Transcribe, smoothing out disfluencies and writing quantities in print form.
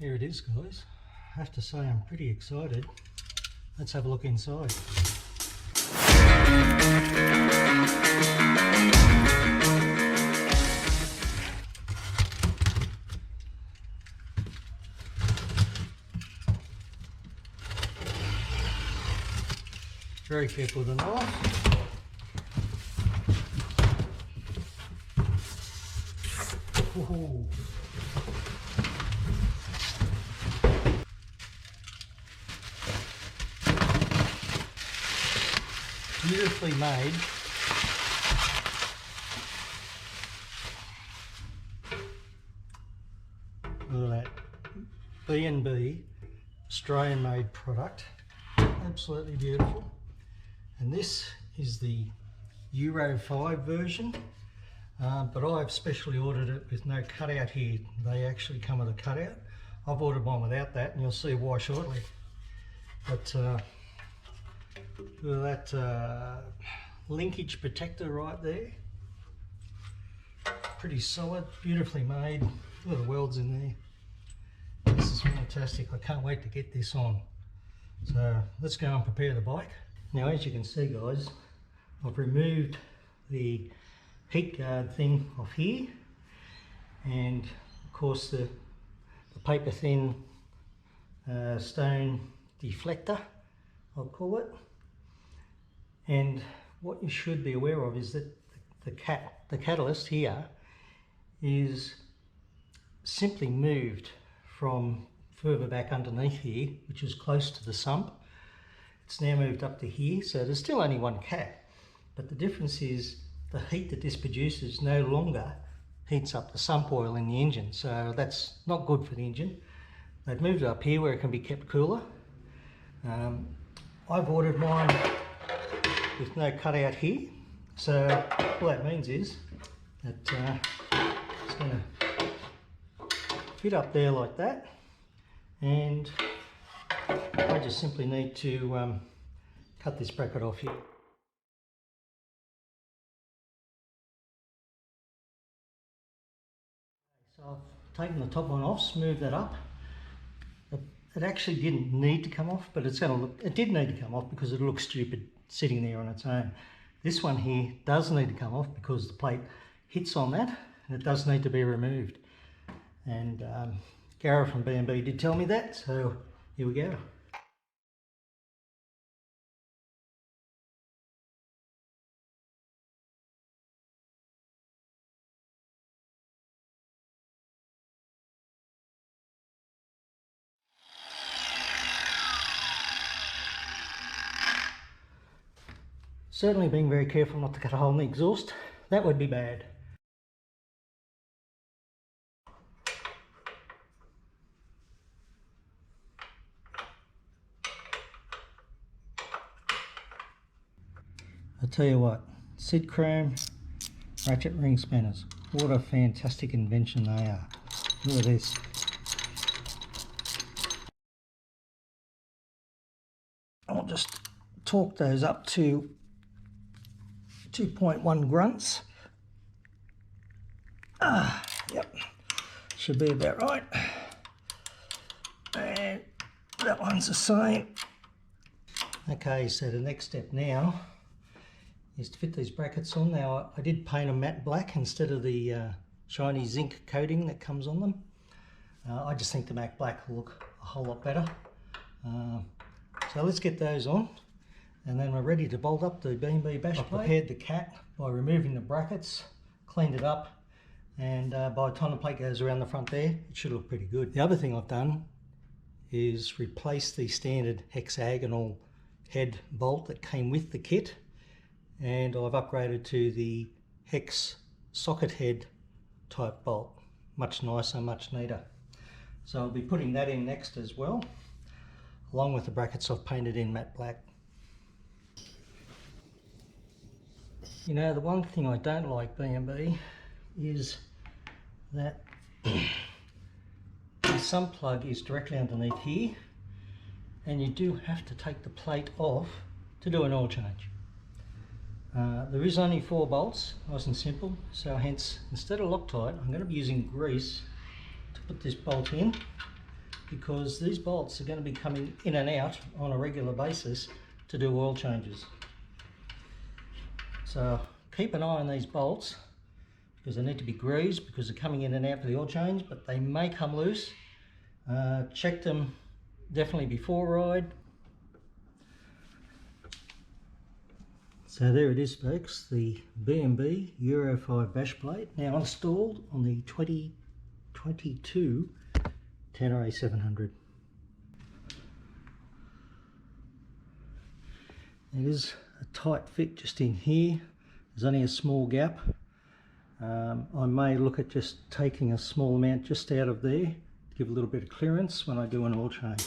Here it is, guys. I have to say I'm pretty excited. Let's have a look inside. Very careful with the knife. Ooh. Beautifully made. Look at that. B&B Australian made product. Absolutely beautiful. And this is the Euro 5 version, but I've specially ordered it with no cutout here. They actually come with a cutout. I've ordered one without that, and you'll see why shortly. But look at that linkage protector right there. Pretty solid, beautifully made. Look at the welds in there. This is fantastic. I can't wait to get this on. So let's go and prepare the bike. Now, as you can see, guys, I've removed the heat guard thing off here, and of course the paper thin stone deflector, I'll call it. And what you should be aware of is that the catalyst here is simply moved from further back underneath here, which is close to the sump. It's now moved up to here, so there's still only one cap, but the difference is the heat that this produces no longer heats up the sump oil in the engine, so that's not good for the engine. They've moved it up here where it can be kept cooler. I've ordered mine with no cutout here, so all that means is that it's going to fit up there like that, and I just simply need to cut this bracket off here. So I've taken the top one off, smoothed that up. It actually didn't need to come off, but it's going to look, it did need to come off because it looks stupid sitting there on its own. This one here does need to come off because the plate hits on that, and it does need to be removed. And Gareth from B&B did tell me that, so here we go. Certainly being very careful not to cut a hole in the exhaust. That would be bad. I tell you what, Sid Chrome ratchet ring spanners. What a fantastic invention they are. Look at this. I'll just torque those up to 2.1 grunts. Yep, should be about right. And that one's the same. Okay, so the next step now is to fit these brackets on. Now, I did paint them matte black instead of the shiny zinc coating that comes on them. I just think the matte black will look a whole lot better. So let's get those on, and then we're ready to bolt up the B&B Bash Plate. I prepared the cat by removing the brackets, cleaned it up, and by the time the plate goes around the front there, it should look pretty good. The other thing I've done is replace the standard hexagonal head bolt that came with the kit, and I've upgraded to the hex socket head type bolt. Much nicer, much neater. So I'll be putting that in next as well, along with the brackets I've painted in matte black. You know, the one thing I don't like B&B is that the sump plug is directly underneath here, and you do have to take the plate off to do an oil change. There is only 4 bolts, nice and simple, so hence instead of Loctite I'm going to be using grease to put this bolt in, because these bolts are going to be coming in and out on a regular basis to do oil changes. So keep an eye on these bolts because they need to be greased because they're coming in and out for the oil change, but they may come loose. Check them definitely before ride. So there it is, folks, the B&B Euro 5 Bash Plate now installed on the 2022 Tenere 700. It is a tight fit just in here. There's only a small gap. I may look at just taking a small amount just out of there to give a little bit of clearance when I do an oil change.